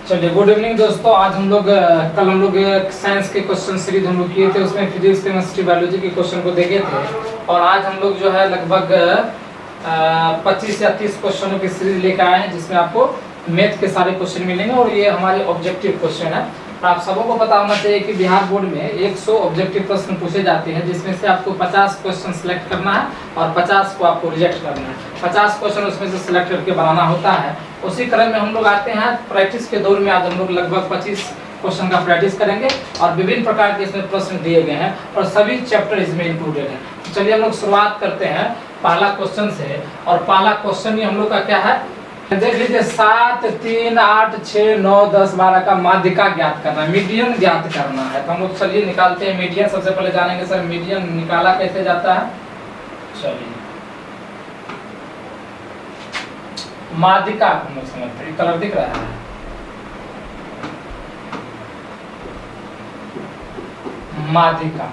चलिए, good evening दोस्तों। आज हम लोग कल हम लोग साइंस के क्वेश्चन सीरीज हम लोग किए थे, उसमें फिजिक्स केमिस्ट्री बायोलॉजी के क्वेश्चन को देखे थे। और आज हम लोग जो है लगभग 25 या 30 क्वेश्चनों की सीरीज लेकर आए हैं, जिसमें आपको मैथ के सारे क्वेश्चन मिलेंगे और ये हमारे ऑब्जेक्टिव क्वेश्चन है। आप सबों को पता होना चाहिए कि बिहार बोर्ड में 100 ऑब्जेक्टिव प्रश्न पूछे जाते हैं, जिसमें से आपको 50 क्वेश्चन सिलेक्ट करना है और 50 को आपको रिजेक्ट करना है। 50 क्वेश्चन उसमें से सिलेक्ट करके बनाना होता है। उसी क्रम में हम लोग आते हैं प्रैक्टिस के दौर में। आज हम लोग लगभग 25 क्वेश्चन का प्रैक्टिस करेंगे और विभिन्न प्रकार के इसमें प्रश्न दिए गए हैं और सभी चैप्टर इसमें इंक्लूडेड हैं। चलिए हम लोग शुरुआत करते हैं पहला क्वेश्चन से। और पहला क्वेश्चन ही हम लोग का क्या है, देख लीजिए। 7, 3, 8, 6, 9, 10, 12 का माध्यिका ज्ञात करना है, मीडियन ज्ञात करना है। तो हम लोग चलिए निकालते हैं मीडियन। सबसे पहले जानेंगे सर मीडियन निकाला कैसे जाता है। चलिए माध्यिका हम लोग समझते हैं, कलर दिख रहा है। माध्यिका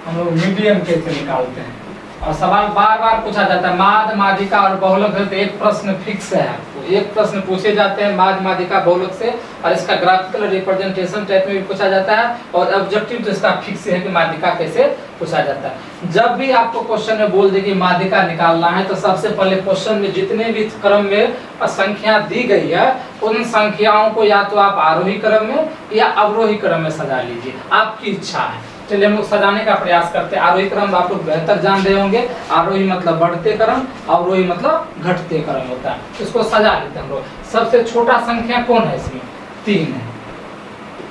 हम लोग मीडियन कैसे निकालते हैं। और सवाल बार बार पूछा जाता है माध्य, माध्यिका और बहुलक से। तो एक प्रश्न फिक्स है, आपको एक प्रश्न पूछे जाते हैं माध्य, माध्यिका, बहुलक से। और इसका ग्राफिकल रिप्रेजेंटेशन टाइप में भी पूछा जाता है और ऑब्जेक्टिव तो इसका फिक्स है कि माध्यिका कैसे पूछा जाता है। जब भी आपको क्वेश्चन में बोल दे कि माध्यिका निकालना है, तो सबसे पहले क्वेश्चन में जितने भी क्रम में संख्या दी गई है, उन संख्याओं को या तो आप आरोही क्रम में या अवरोही क्रम में सजा लीजिए, आपकी इच्छा है। चलिए हम लोग सजाने का प्रयास करते हैं। आरोही क्रम आप लोग बेहतर जान रहे होंगे। आरोही मतलब बढ़ते क्रम, अवरोही मतलब घटते क्रम होता है। इसको सजा लेते हैं हम लोग। सबसे छोटा संख्या कौन है इसमें? 3 है।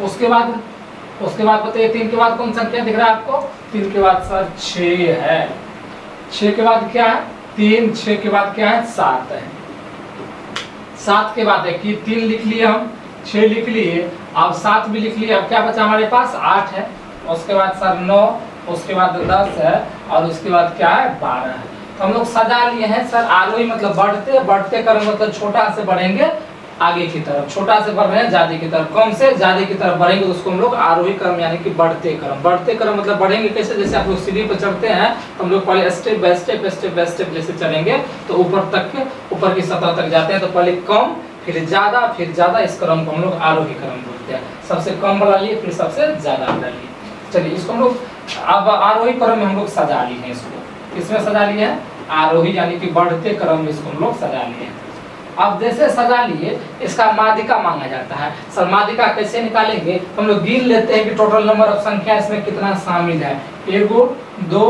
उसके बाद बताइए 3 के बाद कौन संख्या दिख रहा है आपको? 3 के बाद सर 6 है। 6 के बाद क्या है? 3। 6 के बाद क्या है? 7 है। 7 के बाद है कि 3 लिख लिए हम, 6 लिख लिए, अब 7 भी लिख लिए। अब क्या बचा हमारे पास? 8 है। उसके बाद सर 9, उसके बाद 10 है और उसके बाद क्या है? 12 है। तो हम लोग सजा लिए हैं सर। आरोही मतलब बढ़ते, बढ़ते क्रम मतलब छोटा से बढ़ेंगे आगे की तरफ, छोटा से बढ़ रहे हैं ज्यादा की तरफ, कम से ज्यादा की तरफ बढ़ेंगे तो उसको हम लोग आरोही क्रम यानी कि बढ़ते क्रम। बढ़ते क्रम मतलब बढ़ेंगे कैसे? जैसे आप लोग सीढ़ी पर चढ़ते हैं तो हम लोग पहले स्टेप बाय स्टेप जैसे चलेंगे तो ऊपर तक, ऊपर की सतह तक जाते हैं। तो पहले कम, फिर ज्यादा, इस क्रम को हम लोग आरोही क्रम बोलते हैं। सबसे कम बढ़ा लिए, फिर सबसे ज्यादा बढ़ा लिए। चलिए इसको हम लोग अब आरोही क्रम में हम लोग सजा लिए हैं। इसको किसमें सजा लिए हैं? आरोही यानी कि बढ़ते क्रम में इसको हम लोग सजा लिए हैं। अब जैसे सजा लिए, इसका माध्यिका मांगा जाता है। सर माध्यिका कैसे निकालेंगे? हम लोग गिन लेते हैं कि टोटल नंबर ऑफ संख्या इसमें कितना शामिल है। 1, 2,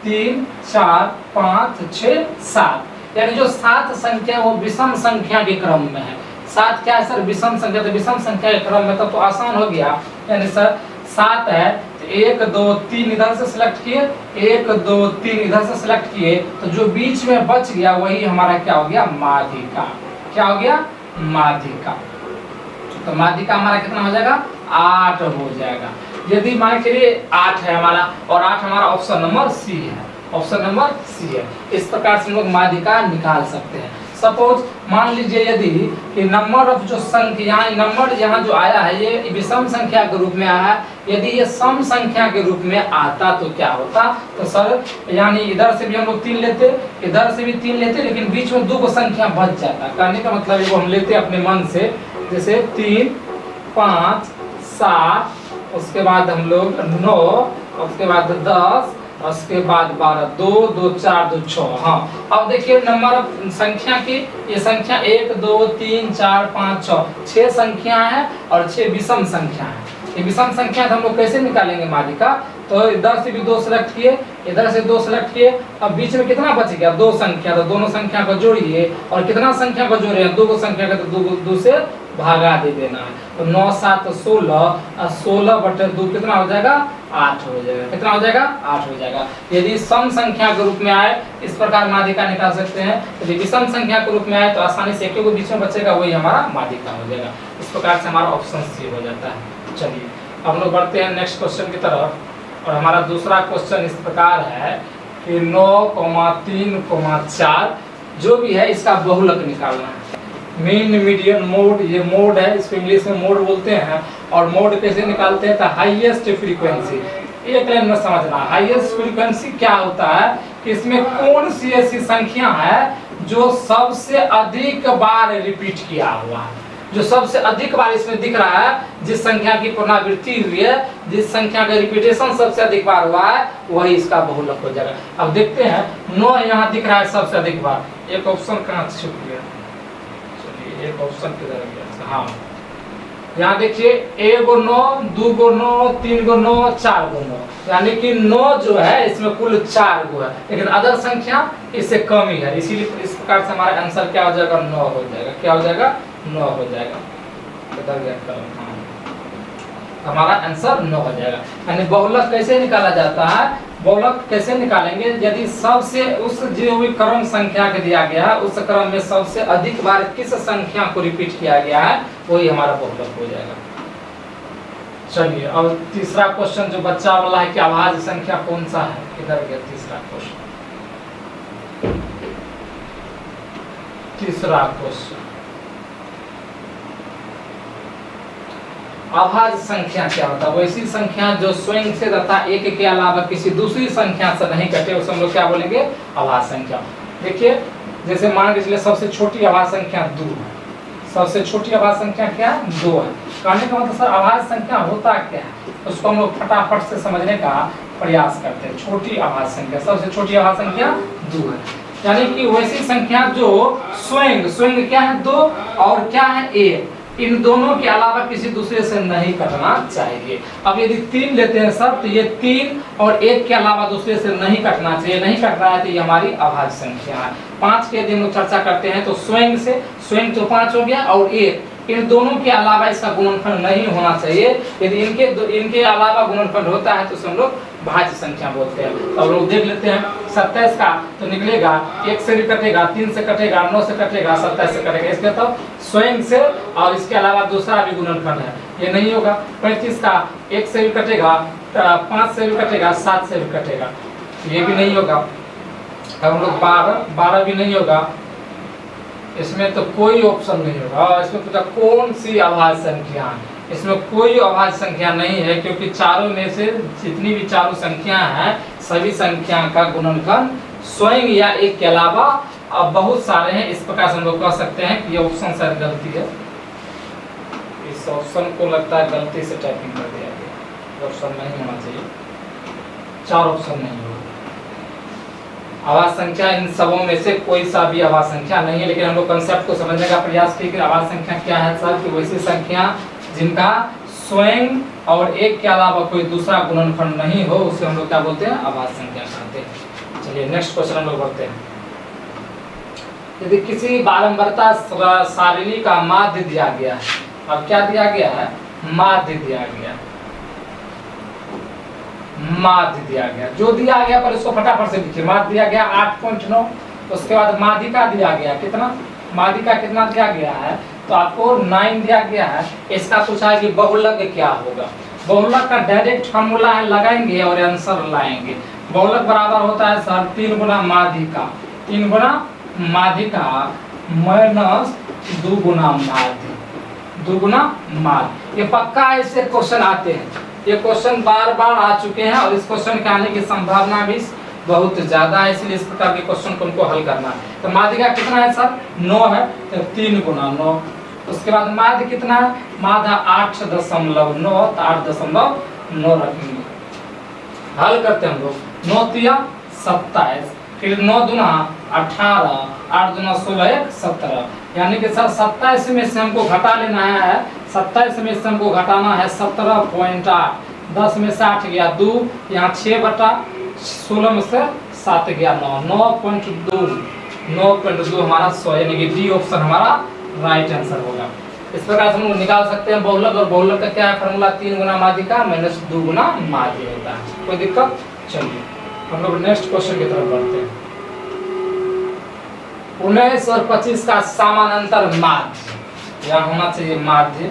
3, 4, 5, 6, 7। यानी जो 7 संख्या वो विषम संख्या के क्रम में है। 7 क्या है सर? विषम संख्या। तो विषम संख्या के क्रम में तो आसान हो गया। यानी सर 7 है तो 1, 2, 3 इधर से सिलेक्ट किए, 1, 2, 3 इधर से सिलेक्ट किए, तो जो बीच में बच गया वही हमारा क्या हो गया? माध्यिका। क्या हो गया? माध्यिका। तो माध्यिका हमारा कितना हो जाएगा? 8 हो जाएगा। यदि मान के लिए 8 है हमारा और 8 हमारा ऑप्शन नंबर सी है, ऑप्शन नंबर सी है। इस प्रकार से हम लोग माध्यिका निकाल सकते हैं। सपोज मान लीजिए यदि कि नंबर ऑफ जो संख्या, नंबर यहाँ जो आया है ये विषम संख्या के रूप में आया है। यदि ये सम संख्या के रूप में आता तो क्या होता? तो सर यानी इधर से भी हम लोग 3 लेते, इधर से भी 3 लेते, लेकिन बीच में 2 संख्या बच जाता। कहने का मतलब है वो हम लेते अपने मन से, जैसे 3, 5, 7, उसके बाद हम लोग 9, उसके बाद 10, उसके बाद 12, 2, 2, 4, 2, 6। हाँ अब देखिए नंबर संख्या की ये संख्या 1, 2, 3, 4, 5, 6 संख्या है और 6 विषम संख्या है। ये विषम संख्या हम लोग कैसे निकालेंगे माध्यिका? तो इधर से भी 2 सेलेक्ट किए, इधर से 2 सेलेक्ट किए, अब बीच में कितना बच गया? 2 संख्या। तो दोनों संख्या को जोड़िए और कितना संख्या को जोड़े? 2 संख्या का तो 2 से भागा दे देना है। तो 9, 7, 16, 16/2 कितना हो जाएगा? 8 हो जाएगा। कितना हो जाएगा? 8 हो जाएगा। यदि सम संख्या के रूप में आए इस प्रकार माध्यिका निकाल सकते हैं। यदि विषम संख्या के रूप में आए तो आसानी से एक बीच में बचेगा, वही हमारा माध्यिका हो जाएगा। इस प्रकार से हमारा ऑप्शन सी हो जाता है। चलिए हम लोग बढ़ते हैं नेक्स्ट क्वेश्चन की तरफ। और हमारा दूसरा क्वेश्चन इस प्रकार है कि 9, 3, 4 जो भी है इसका बहुलक निकालना है। मीन, मीडियन, मोड, ये मोड है, इसको इंग्लिश में मोड बोलते हैं। और मोड कैसे निकालते हैं? तो हाईएस्ट फ्रीक्वेंसी। एक लाइन में समझना, हाईएस्ट फ्रीक्वेंसी क्या होता है कि इसमें कौन सी ऐसी संख्या है जो सबसे अधिक बार रिपीट किया हुआ है। जो सबसे अधिक बार इसमें दिख रहा है, जिस संख्या की पुनरावृत्ति हुई है, जिस संख्या का रिपीटेशन सबसे अधिक बार हुआ है, वही इसका बहुलक हो जाएगा। अब देखते हैं 9 यहाँ दिख रहा है सबसे अधिक बार, एक ऑप्शन कहाँ छूट गया, चलिए एक ऑप्शन किधर गया, हाँ यहाँ देखिए 1 गो 9, 2 गो 9, 3 गो 9, 4 गो 9, यानी कि 9 जो है इसमें कुल 4 गो है, लेकिन अदर संख्या इससे कम ही है, इसीलिए इस प्रकार से हमारा आंसर क्या हो जाएगा, 9 हो जाएगा। क्या हो जाएगा, 9 हो जाएगा। हमारा आंसर 9 हो जाएगा। यानी बहुलक कैसे निकाला जाता है, बहुलक कैसे निकालेंगे, यदि सबसे उस जो भी क्रम संख्या के दिया गया है उस क्रम में सबसे अधिक बार किस संख्या को रिपीट किया गया है, वही हमारा बहुलक हो जाएगा। चलिए अब तीसरा क्वेश्चन जो बच्चा वाला है कि अभाज्य संख्या कौन सा है, किधर गया तीसरा क्वेश्चन, तीसरा क्वेश्चन अभाज्य संख्या क्या होता है, वैसी संख्या जो स्वयं से तथा एक के अलावा किसी दूसरी संख्या से नहीं कटे, उसे हम लोग क्या बोलेंगे, अभाज्य संख्या। देखिए जैसे मान के चलिए सबसे छोटी अभाज्य संख्या 2 है, सबसे छोटी अभाज्य संख्या क्या है, 2 है। कहने का मतलब सर अभाज्य संख्या होता क्या है, उसको हम लोग फटाफट से समझने का प्रयास करते हैं। छोटी अभाज्य संख्या, सबसे छोटी अभाज्य संख्या 2 है, यानी कि वैसी संख्या जो स्वयं क्या है 2 और क्या है 1, इन दोनों के अलावा किसी दूसरे से नहीं कटना चाहिए। अब यदि 3 लेते हैं सर, तो ये 3 और 1 के अलावा दूसरे से नहीं कटना चाहिए, नहीं कट रहा है तो ये हमारी अभाज्य संख्या है। 5 के यदि हम लोग चर्चा करते हैं तो स्वयं तो 5 हो गया, और 1 इन दोनों के अलावा इसका गुणनखंड नहीं होना चाहिए। यदि इनके अलावा गुणनखंड होता है तो उसे हम लोग भाज्य संख्या बोलते हैं। तो हम लोग देख लेते हैं 27 का तो निकलेगा 1 से भी कटेगा, 3 से कटेगा, 9 से कटेगा, 27 से कटेगा। इसके तो स्वयं से और इसके अलावा दूसरा भी गुणनखंड है, ये नहीं होगा। 35 का 1 से भी कटेगा, 5 से भी कटेगा, 7 से भी कटेगा, ये भी नहीं होगा। अब हम लोग 12 भी नहीं होगा, इसमें तो कोई ऑप्शन नहीं होगा। इसमें पूछा कौन सी अभाज्य संख्या है, इसमें कोई अभाज्य संख्या नहीं है, क्योंकि चारों में से जितनी भी चारों संख्या हैं सभी संख्या का गुणनखंड स्वयं या 1 के अलावा अब बहुत सारे हैं। इस प्रकार से हम लोग कह सकते हैं कि ये ऑप्शन शायद गलती है, इस ऑप्शन को लगता है गलती से टाइपिंग कर दिया गया, ऑप्शन नहीं होना चाहिए, 4 ऑप्शन नहीं होगा। अभाज्य संख्या इन सबों में से कोई सा भी अभाज्य संख्या नहीं है, लेकिन हम लोग कंसेप्ट को समझने का प्रयास किए कि अभाज्य संख्या क्या है सर, कि वैसी संख्या जिनका स्वयं और 1 के अलावा कोई दूसरा गुणनखंड नहीं हो, उसे हम लोग क्या बोलते हैं, अभाज्य संख्या कहते हैं। चलिए नेक्स्ट क्वेश्चन हम लोग बढ़ते हैं। यदि किसी बारंबारता सारिणी का माध्य दिया गया है, अब क्या दिया गया है, माध्य दिया गया, माध्य दिया गया, जो दिया गया पर इसको फटाफट से लिखिए। माध्य दिया गया 8.9, उसके बाद माध्यिका दिया गया कितना, माध्यिका कितना दिया गया है, तो आपको 9 दिया गया है। इसका पूछा है कि बहुलक क्या होगा। बहुलक का डायरेक्ट फार्मूला है, लगाएंगे और आंसर लाएंगे। बहुलक बराबर होता है सर 3 गुना माध्यिका, 3 गुना माध्यिका माइनस 2 गुना माध्य, 2 गुना माध्य। ये पक्का ऐसे क्वेश्चन आते हैं, ये क्वेश्चन बार बार आ चुके हैं और इस क्वेश्चन के आने की संभावना भी बहुत ज्यादा है, इसलिए इस प्रकार के क्वेश्चन को हमको हल करना है। तो माध्यिका कितना है सर, 9 है, तो 3 गुना 9। उसके बाद माध्य कितना है, माध्य 8.9, तो 8.9 रखेंगे। हल करते हैं हम लोग, 9 तिया 27, फिर 9 दूना 18, 8 दूना 16, 1 17, यानी कि सर 27 में से हमको घटा लेना है, 27 में से हमको घटाना है 17.8, 10 में से 8 गया 2, यहाँ 6/16 में से 7 गया 9, 9.2 हमारा 100, यानी कि डी ऑप्शन हमारा राइट आंसर होगा। इस प्रकार से हम लोग निकाल सकते हैं बहुलक, और बहुलक का क्या है फॉर्मूला, 3 गुना माध्यिका माइनस 2 गुना माध्य होता है। कोई दिक्कत। चलिए हम लोग नेक्स्ट क्वेश्चन की तरफ बढ़ते हैं। 19 और 25 का समानांतर माध्य, यहाँ होना चाहिए माध्य,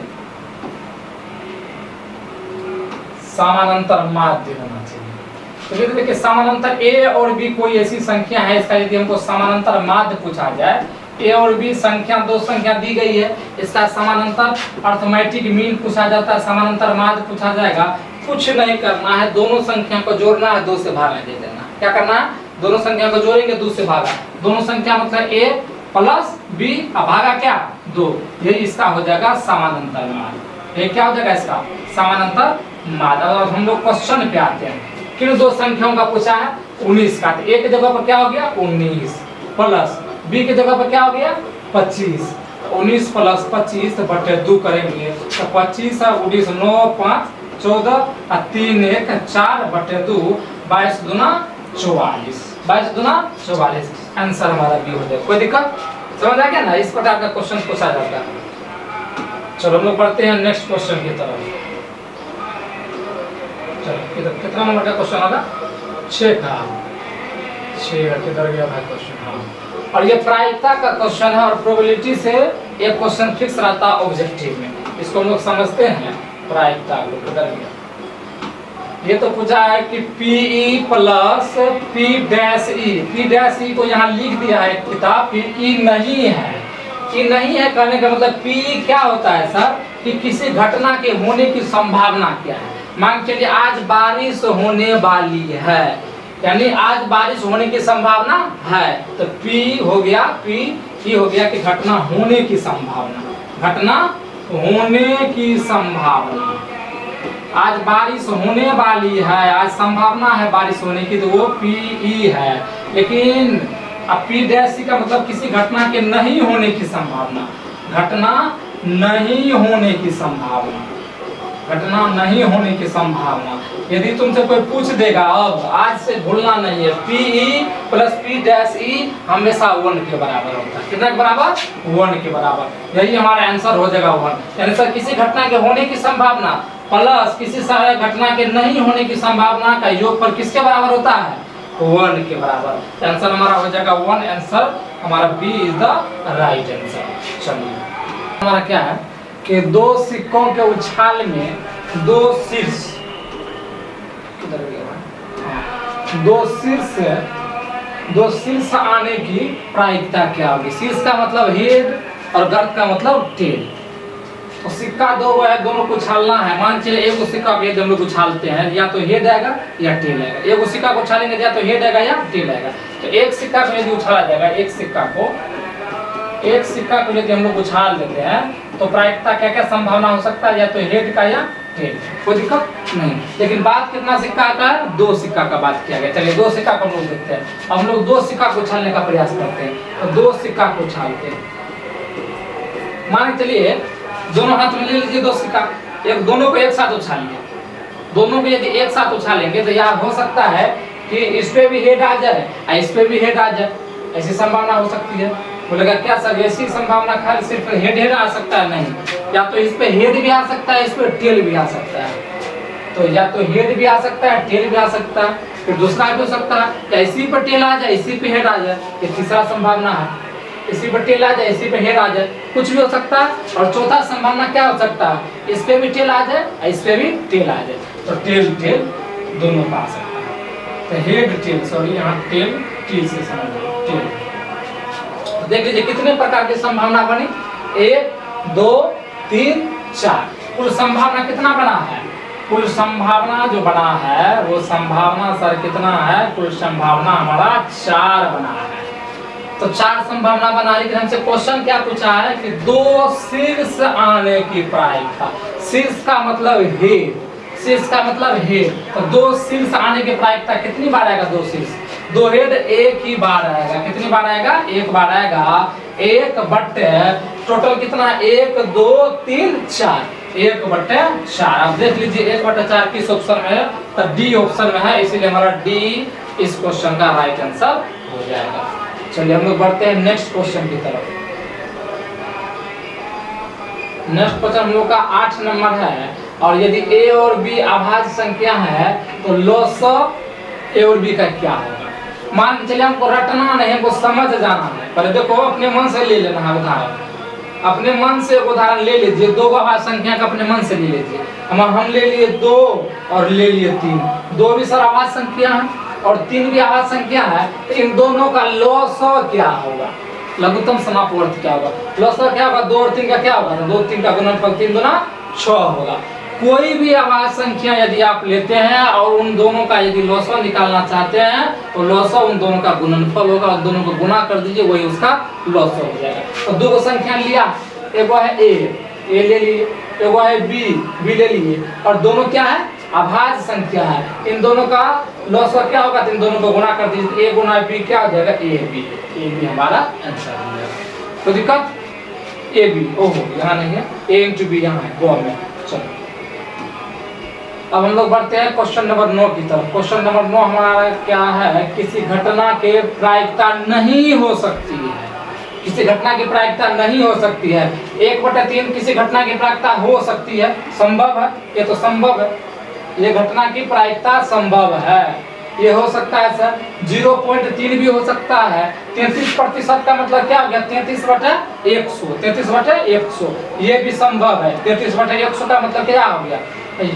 समानांतर माध्य होना चाहिए। तो देखिए समानांतर ए और बी कोई ऐसी संख्या है, इसका यदि हमको समानांतर माध्य पूछा जाए, ए और बी संख्या 2 संख्या दी गई है, इसका समानांतर अर्थमेटिक मीन पूछा जाता है, समानांतर माध्य पूछा जाएगा। कुछ नहीं करना है, दोनों संख्या को जोड़ना है, 2 से भागा दे देना। क्या करना है, दोनों संख्या को जोड़ेंगे, 2 से भागा, दोनों संख्या मतलब ए प्लस बी, भागा क्या 2, ये इसका हो जाएगा समानांतर माद। ये क्या हो जाएगा इसका समानांतर माद। अब हम लोग क्वेश्चन पे आते हैं। किन दो संख्याओं का पूछा है 19 का, तो ए की जगह पर क्या हो गया 19 प्लस बी की जगह पर क्या हो गया 25, 19 प्लस 25 बटे 2 करेंगे तो 25 और 19 9 5 14 और 3 1 4 बटे 2 22 दूना 44, 22 दूना 44। आंसर हमारा बी हो जाएगा। कोई दिक्कत समझ आ गया ना? इस प्रकार का क्वेश्चन पूछा जाता है। चलो हम लोग बढ़ते हैं नेक्स्ट क्वेश्चन की तरफ। चलो कितना नंबर का क्वेश्चन होगा 6 का। 6 किधर गया भाई क्वेश्चन? हाँ, और ये प्रायिकता का क्वेश्चन है और प्रोबेबिलिटी से एक क्वेश्चन फिक्स रहता है ऑब्जेक्टिव में। इसको हम लोग समझते हैं प्रायिकता को। किधर गया? ये तो पूछा है कि PE plus P dash E, P dash E को यहाँ लिख दिया है किताब, PE नहीं है। E नहीं है कहने का मतलब P क्या होता है सर कि किसी घटना के होने की संभावना क्या है। मान के चलिए आज बारिश होने वाली है, यानी आज बारिश होने की संभावना है, तो P हो गया, P हो गया कि घटना होने की संभावना, घटना होने की संभावना। आज बारिश होने वाली है, आज संभावना है बारिश होने की, तो वो PE है। लेकिन अब P डैश का मतलब किसी घटना के नहीं होने की संभावना, घटना नहीं होने की संभावना, घटना नहीं होने की संभावना। यदि तुमसे कोई पूछ देगा, अब आज से भूलना नहीं है, PE plus P dash E हमेशा 1 के बराबर होता है। कितना के बराबर? 1 के बराबर। यही हमारा आंसर हो जाएगा 1। यानी सर किसी घटना के होने की संभावना प्लस किसी घटना के नहीं होने की संभावना का योगफल किसके बराबर होता है? 1 के बराबर। आंसर हमारा हो जाएगा 1। आंसर हमारा B is the right answer. चलिए हमारा क्या है कि दो सिक्कों के उछाल में दो शीर्ष, किधर गया? दो शीर्ष आने की प्रायिकता क्या होगी? शीर्ष का मतलब हेड और गर्त का मतलब टेल। तो सिक्का दो है, दोनों को उछालना है। मान चलिए एक सिक्का को हम लोग उछालते हैं, या तो हेड आएगा या टेल आएगा। एक सिक्का को उछालेंगे या तो हेड आएगा या टेल आएगा। तो एक सिक्का को यदि उछाला जाएगा, एक सिक्का को यदि हम लोग उछाल देते हैं तो प्रायिकता क्या क्या संभावना हो सकता है? या तो हेड का या टेल। कोई दिक्कत नहीं। लेकिन बात कितना सिक्का का? 2 सिक्का का बात किया गया। चलिए 2 सिक्का को हम लोग देखते हैं। अब हम लोग 2 सिक्का को उछालने का प्रयास करते हैं। तो 2 सिक्का को उछालते हैं, मान चलिए दोनों हाथ में ले लीजिए 2 सिक्का, एक दोनों को एक साथ उछालिए। दोनों को यदि एक साथ उछालेंगे तो यह हो सकता है कि इस पे भी हेड आ जाए और इस पे भी हेड आ जाए, ऐसी संभावना हो सकती है। बोलेगा क्या सर ऐसी संभावना खाली सिर्फ हेड आ सकता है? नहीं, या तो इस पे हेड भी आ सकता है, इस पे टेल भी आ सकता है। तो या तो हेड भी आ सकता है, टेल भी आ सकता है, फिर दूसरा भी हो सकता है या इसी पर टेल आ जाए, इसी पे हेड आ जाए। ये तीसरा संभावना है, इसी पर टेल आ जाए, इसी पे हेड आ जाए, कुछ भी हो सकता है। और चौथा संभावना क्या हो सकता है? इस पे भी टेल आ जाए, इस पे भी टेल आ जाए। तो टेल दोनों का आ सकता है। तो हेड टेल, सॉरी यहाँ टेल से समझ टेल। तो देख लीजिए कितने प्रकार की संभावना बनी, 1 2 3 4। कुल संभावना कितना बना है? कुल संभावना जो बना है वो संभावना सर कितना है? कुल संभावना हमारा 4 बना है। तो 4 संभावना बना। लेकिन हमसे क्वेश्चन क्या पूछा है कि 2 शीर्ष आने की प्रायिकता। शीर्ष का मतलब हेड, शीर्ष का मतलब हेड। तो 2 शीर्ष आने की प्रायिकता कितनी बार आएगा? 2 शीर्ष, 2 हेड एक ही बार आएगा। कितनी बार आएगा? एक बार आएगा। 1 बट्टे टोटल कितना? 1 2 3 4, 1 बट्टे 4। अब देख लीजिए 1 बट्टे 4 किस ऑप्शन में है? तो डी ऑप्शन में है, इसीलिए हमारा डी इस क्वेश्चन का राइट आंसर हो जाएगा। चलिए हम लोग बढ़ते हैं नेक्स्ट क्वेश्चन की तरफ। नेक्स्ट क्वेश्चन हम लोग का 8 नंबर है। और यदि a और b अभाज्य संख्या है तो लॉग ए और b का क्या होगा? मान के चलिए हमको रटना नहीं, हमको समझ जाना है। पहले देखो अपने मन से ले लेना है उदाहरण, अपने मन से उदाहरण ले लीजिए। 2 अभाज्य संख्या का अपने मन से ले लीजिए। हम ले लिए 2 और ले लिए 3। 2 भी सर अभाज्य संख्या है और 3 भी अभाज्य संख्या है। तो इन दोनों का लॉग क्या होगा? लघुत्तम समापवर्त क्या होगा? लॉग क्या होगा? 2 और 3 का क्या होगा? 2 3 का गुणनफल 3 दूना 6 होगा। कोई भी अभाज्य संख्या यदि आप लेते हैं और उन दोनों का यदि लॉग निकालना चाहते हैं तो लॉग उन दोनों का गुणनफल होगा और दोनों को गुणा कर दीजिए, वही उसका लॉग हो जाएगा। तो 2 संख्या लिया, एगो है ए ले लिए, एगो है बी ले लिए, और दोनों क्या है अभाज्य संख्या है। इन दोनों का लॉस क्या होगा, इन दोनों को गुणा कर दीजिए, ए गुना बी क्या हो जाएगा ए बी हमारा आंसर हो जाएगा। तो दिक्कत ए बी, ओहो यहाँ नहीं है, ए इंटू बी यहाँ है गो में। चलो अब हम लोग बढ़ते हैं क्वेश्चन नंबर 9 की तरफ। क्वेश्चन नंबर 9 हमारा क्या है, किसी घटना के प्रायिकता नहीं हो सकती है, किसी घटना की प्रायिकता नहीं हो सकती है। 1/3 किसी घटना की प्रायिकता हो सकती है, संभव है, ये तो संभव है, ये घटना की प्रायिकता संभव है। ये हो सकता है सर 0.3 भी हो सकता है। 33% का मतलब क्या हो गया 33/100, 33/100 ये भी संभव है। 33/100 का मतलब क्या हो गया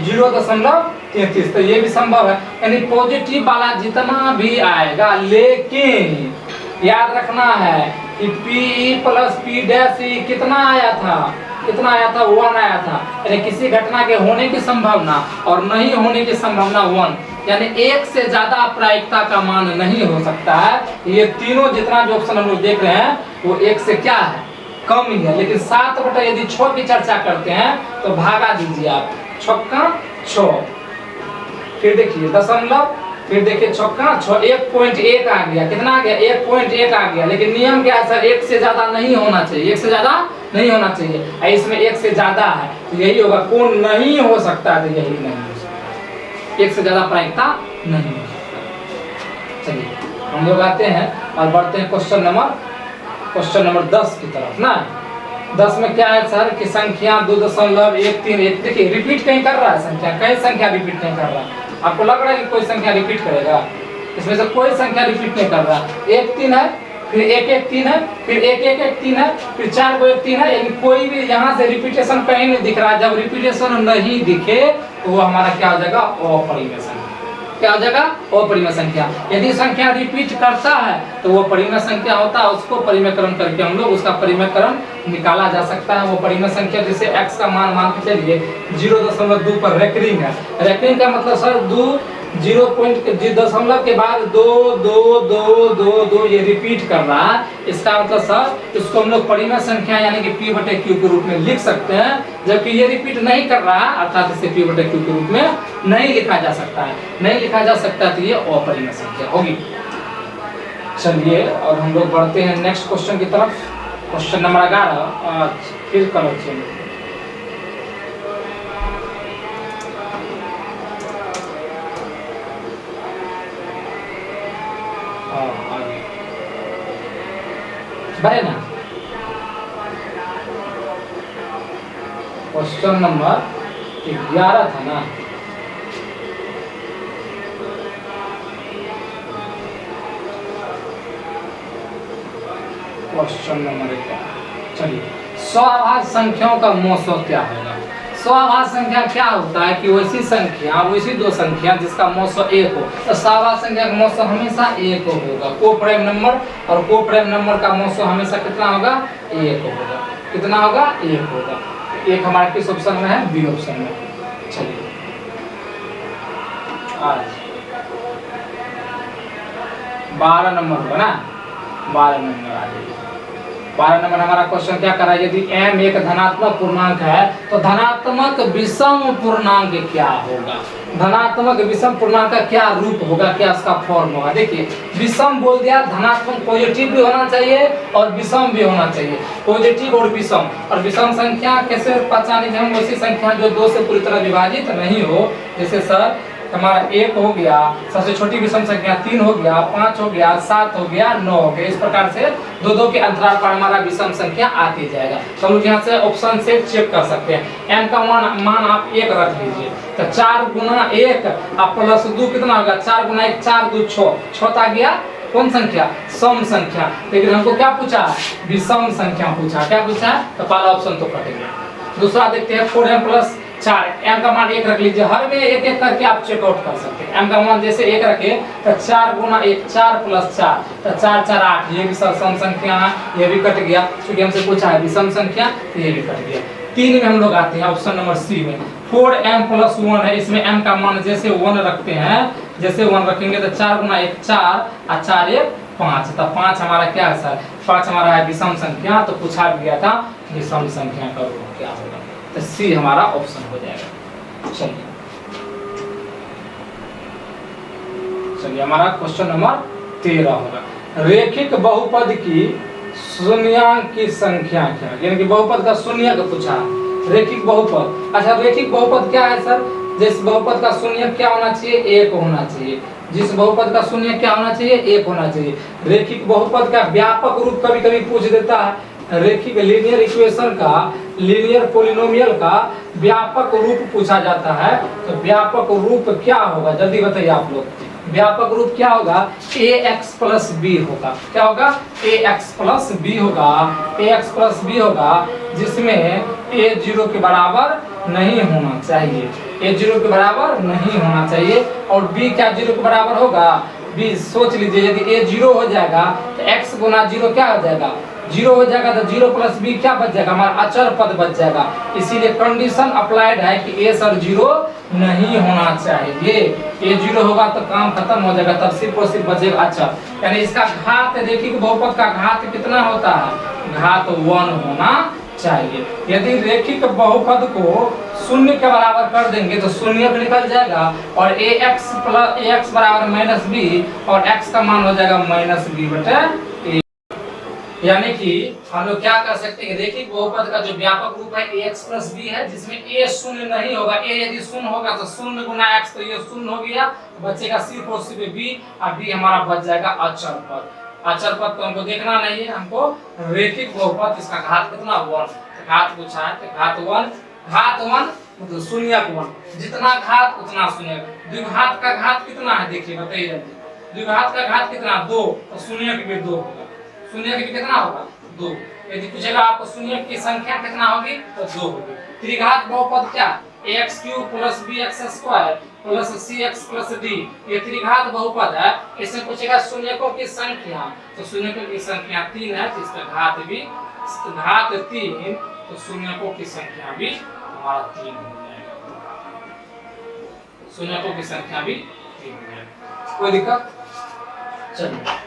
0.33, तो ये भी संभव है। यानी पॉजिटिव वाला जितना भी आएगा, लेकिन याद रखना है कि P प्लस P डैश कितना आया था, कितना आया था 1 आया था। यानी किसी घटना के होने की संभावना और नहीं होने की संभावना 1, यानी 1 से ज्यादा प्रायिकता का मान नहीं हो सकता है। ये तीनों जितना भी ऑप्शन हम लोग देख रहे हैं वो 1 से क्या है कम ही है। लेकिन 7 यदि 6 की चर्चा करते हैं तो भागा दीजिए आप, छक्का 6, फिर देखिए दशमलव, फिर देखिए छक्का 6, 1.1 आ गया, कितना आ गया 1.1 आ गया। लेकिन नियम क्या है सर 1 से ज्यादा नहीं होना चाहिए, 1 से ज्यादा नहीं होना चाहिए। इसमें 1 से ज्यादा है तो यही होगा, कौन नहीं हो सकता है तो यही नहीं हो सकता, 1 से ज्यादा प्रायिकता नहीं हो सकता। चलिए हम लोग आते हैं और बढ़ते हैं क्वेश्चन नंबर 10 की तरफ ना। 10 में क्या है सर कि संख्या 2.131, देखिए रिपीट कहीं कर रहा है संख्या, कई संख्या रिपीट नहीं कर रहा है। आपको लग रहा है कि कोई संख्या रिपीट करेगा, इसमें से कोई संख्या रिपीट नहीं कर रहा। 1 3 है, फिर 1 1 3 है, फिर 1 1 1 3 है, फिर 4 को 1 3 है, यानी कोई भी यहाँ से रिपीटेशन कहीं नहीं दिख रहा है। जब रिपीटेशन नहीं दिखे तो वो हमारा क्या हो जाएगा अपरिमेय संख्या, क्या हो जाएगा अपरिमेय संख्या। यदि संख्या रिपीट करता है तो वो परिमेय संख्या होता है, उसको परिमेयकरण करके हम लोग उसका परिमेयकरण निकाला जा सकता है। वो परिमेय संख्या जैसे x का मान के चलिए 0.2 पर रेकरिंग है। रेकरिंग का मतलब सर 0.0 के बाद 2 2 2 2 2 ये रिपीट कर रहा है। इसका मतलब सर इसको हम लोग परिमेय संख्या यानी कि P/Q के रूप में लिख सकते हैं, जबकि ये रिपीट नहीं कर रहा है, अर्थात इसे P/Q के रूप में नहीं लिखा जा सकता है, नहीं लिखा जा सकता तो ये अपरिमेय संख्या होगी। चलिए और हम लोग बढ़ते हैं नेक्स्ट क्वेश्चन की तरफ। क्वेश्चन नंबर 11, फिर कलर चेंज, बड़े ना क्वेश्चन नंबर 11 था ना। क्वेश्चन नंबर 11, चलिए स्वाभाज्य संख्याओं का मौसम क्या होगा। स्वाभाज्य संख्या क्या होता है कि वैसी संख्या, वैसी दो संख्या जिसका मौसम 1 हो, तो स्वाभाज्य संख्या का मौसम हमेशा 1 होगा। को प्राइम नंबर और को प्राइम नंबर का मौसम हमेशा कितना होगा 1 होगा। कितना होगा 1 होगा। 1 हमारे किस ऑप्शन में है बी ऑप्शन में। चलिए आज 12 नंबर होगा ना, 12 नंबर आ जाइए। 12 नंबर हमारा क्वेश्चन क्या कर रहा है, यदि m एक धनात्मक पूर्णांक है तो धनात्मक विषम पूर्णांक क्या होगा। धनात्मक विषम पूर्णांक का क्या रूप होगा, क्या इसका फॉर्म होगा। देखिए विषम बोल दिया, धनात्मक पॉजिटिव भी होना चाहिए और विषम भी होना चाहिए, पॉजिटिव और विषम। और विषम संख्या कैसे पहचानेंगे हम, वैसी संख्या जो 2 से पूरी तरह विभाजित नहीं हो। जैसे सर हमारा 1 हो गया, सबसे छोटी विषम संख्या 3 हो गया, 5 हो गया, 7 हो गया, 9 हो गया। इस प्रकार से 2 के अंतराल पर हमारा विषम संख्या आती जाएगा। तो हम लोग यहाँ से ऑप्शन से चेक कर सकते हैं। m का मान आप 1 रख लीजिए, तो 4 गुना 1 आप प्लस 2 कितना होगा, 4 गुना 1 4 2 6, 6 आ गया कौन संख्या सम संख्या। लेकिन हमको क्या पूछा विषम संख्या पूछा, क्या पूछा, तो पहला ऑप्शन तो कट गया। दूसरा देखते हैं 4m प्लस 4, m का मान 1 रख लीजिए, हर में 1 1 करके आप चेकआउट कर सकते हैं। m का मान जैसे 1 रखे तो 4 गुना 1 4 प्लस 4, तो 4 4 8, ये भी सम संख्या है, ये भी कट गया क्योंकि हमसे पूछा है विषम संख्या, तो ये भी कट गया। 3 में हम लोग आते हैं ऑप्शन नंबर सी में, 4m प्लस 1 है। इसमें m का मान जैसे 1 रखते हैं, जैसे 1 रखेंगे तो 4 गुना 1 4 और 4 1 5, तो 5 हमारा क्या है सर, 5 हमारा है विषम संख्या। तो पूछा गया था विषम संख्या का रूप क्या होगा। तो सी हमारा ऑप्शन हो जाएगा। चलिए हमारा क्वेश्चन नंबर 13 होगा, रेखिक बहुपद की शून्यांक की संख्या क्या, यानी कि बहुपद का शून्यक पूछा है। रेखिक बहुपद, अच्छा रेखिक बहुपद क्या है सर, जिस बहुपद का शून्यक क्या होना चाहिए, एक होना चाहिए। जिस बहुपद का शून्यक क्या होना चाहिए, एक होना चाहिए। रेखिक बहुपद का व्यापक रूप कभी कभी पूछ देता है, रेखिक लीनियर इक्वेशन का, लीनियर पॉलिनोमियल का व्यापक रूप पूछा जाता है। तो व्यापक रूप क्या होगा, जल्दी बताइए आप लोग। व्यापक रूप क्या होगा, ax प्लस बी होगा। क्या होगा, ax प्लस बी होगा। ax प्लस बी होगा जिसमें a 0 के बराबर नहीं होना चाहिए, a 0 के बराबर नहीं होना चाहिए। और b क्या 0 के बराबर होगा, b सोच लीजिए यदि a 0 हो जाएगा तो x गुना 0 क्या हो जाएगा, 0 हो जाएगा। तो 0 प्लस बी क्या बच जाएगा, हमारा अचर पद बच जाएगा। इसीलिए कंडीशन अप्लाइड है कि a सर 0 नहीं होना चाहिए। a 0 होगा तो काम खत्म हो जाएगा, तब सिर्फ और सिर्फ बचेगा अचर। यानी इसका घात, रेखिक बहुपद का घात कितना होता है, घात 1 होना चाहिए। यदि रेखिक बहुपद को शून्य के बराबर कर देंगे तो शून्य निकल जाएगा और ax बराबर माइनस बी और x का मान हो जाएगा माइनस बी बटे a। यानी कि हम लोग क्या कर सकते हैं, रेखिक बहुपद का जो व्यापक रूप है ax प्लस b है, जिसमें a शून्य नहीं होगा। a यदि शून्य होगा तो शून्य गुना x, तो ये शून्य हो गया, बचेगा सिर्फ और सिर्फ b, और b हमारा बच जाएगा अचर पद। अचर पद को हमको देखना नहीं है, हमको रेखिक बहुपद इसका घात कितना 1, घात पूछा है तो घात 1 मतलब शून्य 1, जितना घात उतना शून्य। द्विघात का घात कितना है देखिए बताइए जल्दी, द्विघात का घात कितना 2, तो शून्य के भी 2 होगा, शून्य के भी कितना होगा 2। यदि पूछेगा आपको शून्य की संख्या कितना होगी तो 2 होगी। त्रिघात बहुपद क्या, ax³ plus bx² plus cx plus d, ये त्रिघात बहुपद है। इसमें पूछेगा शून्यकों की संख्या, तो शून्यकों की संख्या 3 है, तो इसका घात भी घात 3, तो शून्यकों की संख्या भी हमारा 3 हो जाएगा। शून्यकों की संख्या भी 3 हो जाएगा, कोई दिक्कत। चलिए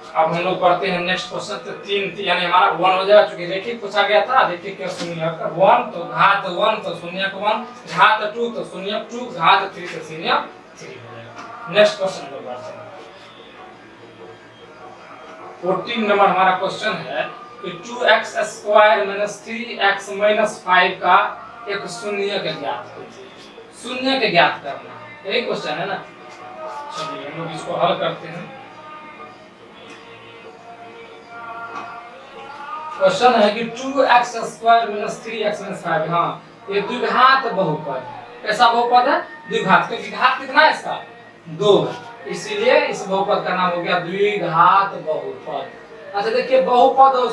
अब हम लोग पढ़ते हैं नेक्स्ट क्वेश्चन। तो 3 यानी हमारा 1 हो जाएगा, चूंकि रेखिक पूछा गया था। रेखिक के शून्य का 1 तो घात 1 तो शून्य का 1, घात 2 तो शून्य 2, घात 3 तो शून्य 3 हो जाएगा। नेक्स्ट क्वेश्चन लोग पढ़ते हैं। 14 नंबर हमारा क्वेश्चन है कि 2x² - 3x - 5 का एक शून्य के ज्ञात कीजिए। शून्य के ज्ञात करना, यही क्वेश्चन है ना। चलिए हम लोग इसको हल करते हैं। क्वेश्चन है कि 2x² - 3x - 5, हाँ ये द्विघात बहुपद, कैसा बहुपद है, द्विघात, क्योंकि घात कितना है इसका 2, इसीलिए इस बहुपद का नाम हो गया द्विघात बहुपद। अच्छा देखिए, बहुपद और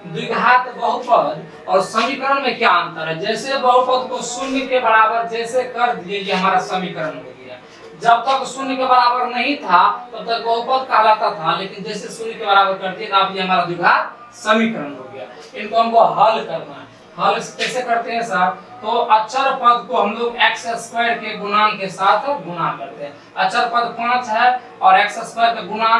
द्विघात बहुपद और समीकरण में क्या अंतर है। जैसे बहुपद को शून्य के बराबर जैसे कर दिए, ये हमारा समीकरण हो गया। जब तक शून्य के बराबर नहीं था तब तक बहुपद कहलाता था, लेकिन जैसे शून्य के बराबर कर दिए अब ये हमारा द्विघात समीकरण हो गया। इनको हमको हल करना है। हल कैसे करते हैं सर, तो अचर पद को हम लोग x² के गुणांक के साथ गुणा करते हैं। अचर पद 5 है और x² का गुणा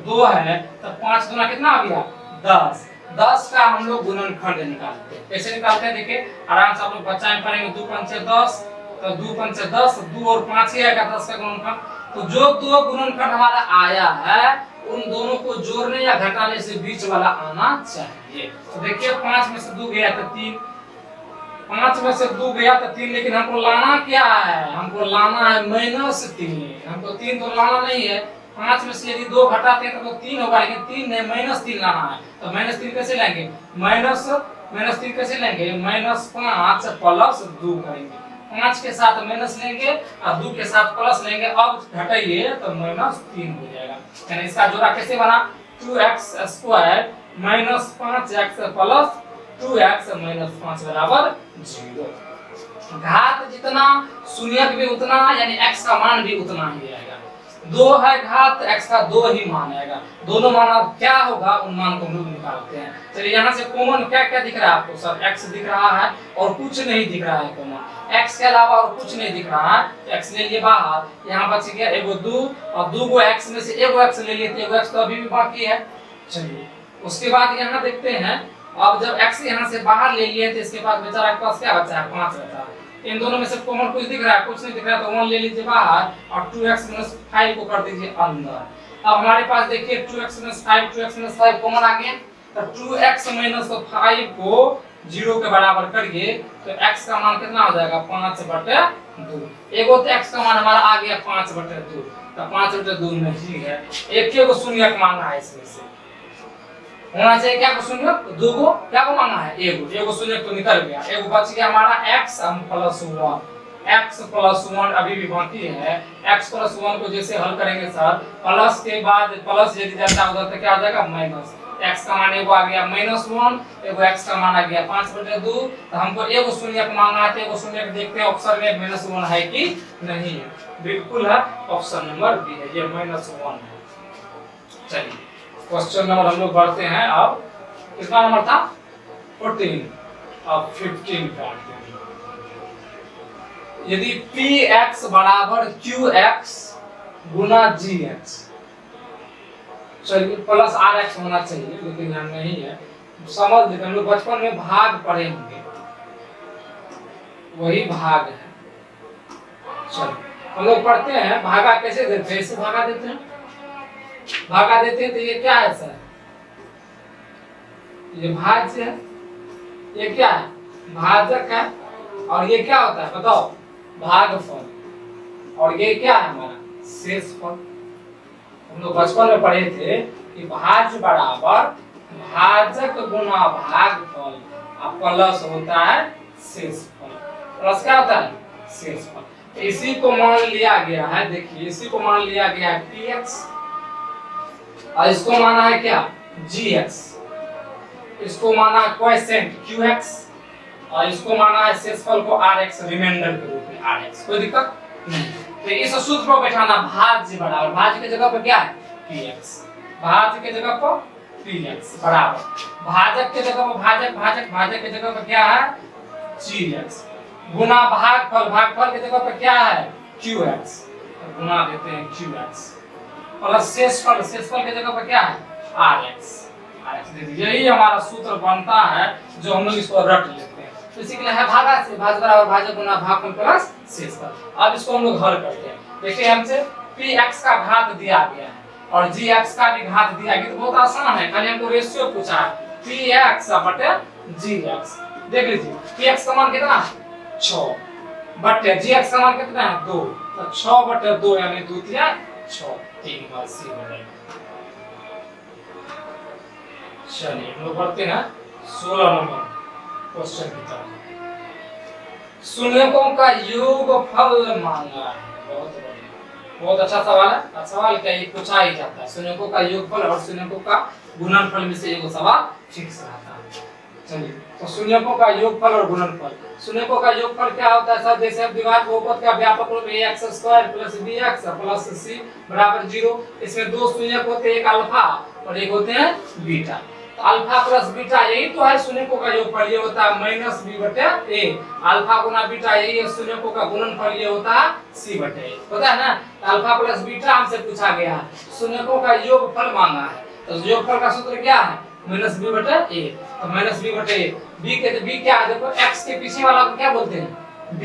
2 है, तो 5 गुना कितना आ गया 10। 10 का हम लोग गुणनखंड निकालते हैं। कैसे निकालते हैं देखिए, आराम से आप लोग बच्चा में पढ़ेंगे। 2 पंचे 10, तो 2 पंचे 10, 2 और 5 ही आएगा 10 का गुणनखंड। तो जो 2 गुणनखंड हमारा आया है उन दोनों को जोड़ने या घटाने से बीच वाला आना चाहिए। तो देखिए 5 में से 2 गया तो 3, 5 में से 2 गया तो 3, लेकिन हमको लाना क्या है, हमको लाना है -3। हमको 3 तो लाना नहीं है। 5 में से यदि 2 घटाते हैं तो 3 होगा, लेकिन 3 नहीं -3 लाना है। तो -3 कैसे लेंगे, -3 कैसे लेंगे, -5 प्लस 2 करेंगे। 5 के साथ माइनस लेंगे और 2 के साथ प्लस लेंगे। अब घटाइए तो -3 हो जाएगा। यानी इसका जोड़ा कैसे बना, 2x² - 5x प्लस 2x - 5 बराबर 0। घात जितना शून्य भी उतना, यानी x का मान भी उतना ही आएगा। 2 है घात, x का 2 ही मान आएगा। दोनों मान अब क्या होगा उन मान को हम लोग निकालते हैं। चलिए यहाँ से कॉमन क्या क्या दिख रहा है आपको, सर x दिख रहा है और कुछ नहीं दिख रहा है कॉमन। x के अलावा और कुछ नहीं दिख रहा है, x ले लिए बाहर। यहाँ बच गया एगो 2 और 2 को x में से एगो x ले लिए, तो एगो x तो अभी भी बाकी है। चलिए उसके बाद यहाँ देखते हैं, अब जब x यहाँ से बाहर ले लिए तो इसके पास बेचारा के पास क्या बचा है, 5 बचा है। इन दोनों में से कॉमन कुछ दिख रहा है, कुछ नहीं दिख रहा है, तो 1 ले लीजिए बाहर और 2x 5 को कर दीजिए अंदर। अब हमारे पास देखिए 2x 5 2x 5 कॉमन आ गया, तो 2x 5 को 0 के बराबर करिए तो x का मान कितना हो जाएगा, 5/2। एगो तो x का मान हमारा आ गया 5/2, तो 5/2 नहीं है, एक को शून्य मांगा है, इसमें से होना चाहिए क्या को शून्य, दो को क्या को मांगा है, एगो शून्य तो निकल गया, एगो बच गया हमारा x प्लस 1 अभी भी बाकी है। x प्लस 1 को जैसे हल करेंगे सर, प्लस के बाद प्लस यदि जाता है उधर तो क्या हो जाएगा माइनस, x का मान एगो आ गया -1, एगो x का मान आ गया 5/2, तो हमको एगो शून्य मांगा है, तो एगो शून्य देखते हैं ऑप्शन में -1 है कि नहीं है, बिल्कुल है, ऑप्शन नंबर बी है, ये -1 है। चलिए क्वेश्चन नंबर हम लोग बढ़ते हैं, अब कितना नंबर था, 14, अब 15 का। यदि px बराबर qx गुना gx, चलिए प्लस rx होना चाहिए लेकिन यहाँ नहीं है, समझ लेते हम लोग बचपन में भाग पढ़े होंगे, वही भाग है। चलिए हम लोग पढ़ते हैं भागा कैसे देते हैं, ऐसे भागा देते हैं, भागा देते हैं तो ये क्या है सर, ये भाज्य है, ये क्या है भाजक है, और ये क्या होता है बताओ, भागफल, और ये क्या है हमारा शेषफल। हम लोग बचपन में पढ़े थे कि भाज्य बराबर भाजक गुना भागफल, और प्लस होता है शेषफल, प्लस क्या होता है शेषफल। इसी को मान लिया गया है, देखिए इसी को मान लिया गया है px, और इसको माना है क्या gx, इसको माना क्वोशिएंट qx, और इसको माना है शेषफल को rx, रिमाइंडर के रूप में rx, कोई दिक्कत नहीं। तो इस सूत्र को बैठाना, भाज्य बराबर, भाज्य की जगह पर क्या है px, भाज्य की जगह पर px बराबर, भाजक की जगह पर भाजक, भाजक की जगह पर क्या है gx, गुना भागफल, भागफल की जगह पर क्या है qx, गुना देते हैं qx, प्लस शेषफल, शेषफल की जगह पर क्या है rx, यही हमारा सूत्र बनता है जो हम लोग इसको रट लेते हैं। तो इसी के लिए है भागा से, भाज्य बराबर भाजक गुना भागफल प्लस शेषफल। अब इसको हम लोग हल करते हैं, देखिए हमसे px का घात दिया गया है और gx का भी घात दिया गया, तो बहुत आसान है, खाली हमको रेशियो पूछा है px बटे gx। देख लीजिए px का मान कितना 6 बटे gx का मान कितना है 2, तो 6/2 यानी 2 3 6, 3 बार सी बनेगा। चलिए हम लोग बढ़ते हैं 16 नंबर क्वेश्चन की तरफ। शून्यकों का योगफल मांगा है, बहुत बढ़िया, बहुत अच्छा सवाल है, और सवाल क्या ये पूछा ही जाता है, शून्यकों का योगफल और शून्यकों का गुणनफल में से एक सवाल फिक्स रहता है। चलिए तो शून्यकों का योगफल और गुणनफल, शून्यकों का योगफल क्या होता है सर, जैसे द्विघात बहुपद का व्यापक रूप ax² + bx + c बराबर 0, इसमें दो शून्यक होते हैं, एक अल्फा और एक होते हैं बीटा, तो अल्फा प्लस बीटा यही तो है शून्यकों का योगफल, ये होता है -b/a, अल्फा गुना बीटा यही है शून्यकों का गुणनफल, ये होता है c/a, होता है ना। तो अल्फा प्लस बीटा हमसे पूछा गया है, शून्यकों का योगफल मांगा है, तो योगफल का सूत्र क्या है -b/a, तो -b/a, b क्या है देखो, x के पीछे वाला को क्या बोलते हैं b,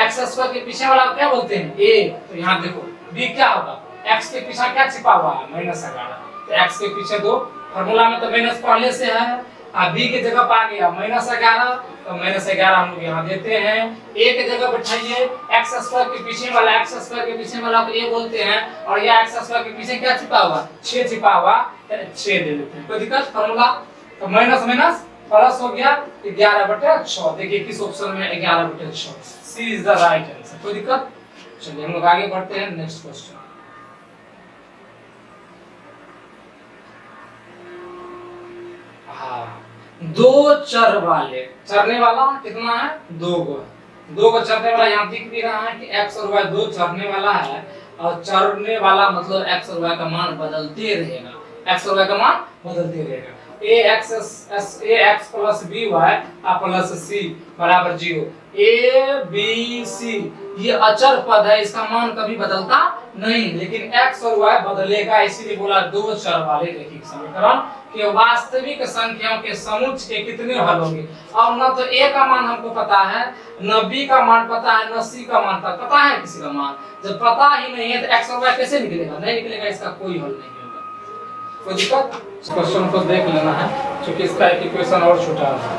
x² के पीछे वाला को क्या बोलते हैं a, तो यहाँ देखो b क्या होगा, x के पीछे क्या छिपा हुआ है -11, तो x के पीछे 2, फार्मूला में तो माइनस पहले से है, अब b की जगह पर आ गया -11, तो -11 हम लोग यहाँ देते हैं, a की जगह बैठाइए, x² के पीछे वाला, x² के पीछे वाला को a बोलते हैं, और ये x² के पीछे क्या छिपा हुआ 6 छिपा हुआ, 6 दे देते हैं, कोई दिक्कत, फार्मूला तो माइनस माइनस प्लस हो गया 11/6, देखिए किस ऑप्शन में 11/6, सी इज द राइट आंसर, कोई दिक्कत। चलिए हम लोग आगे बढ़ते हैं नेक्स्ट क्वेश्चन। दो चर वाले, चरने वाला कितना है 2 गो चरने वाला, यहाँ दिख भी रहा है कि x और y दो चरने वाला है, और चरने वाला मतलब x और y का मान बदलते रहेगा, x और y का मान बदलते रहेगा। ax plus by plus c बराबर 0। a b c ये अचर पद है, इसका मान कभी बदलता नहीं, लेकिन x और y बदलेगा, इसीलिए बोला दो चर वाले रैखिक समीकरण के वास्तविक संख्याओं के समुच्चय के कितने हल होंगे। अब न तो a का मान हमको पता है, न b का मान पता है, न c का मान पता है किसी का मान। जब पता ही नहीं है तो x और y कैसे निकलेगा? नहीं निकलेगा, इसका कोई हल नहीं होगा। कोई दिक्कत? इस क्वेश्चन को देख लेना है, क्योंकि इसका एक इक्वेशन और छूटा है,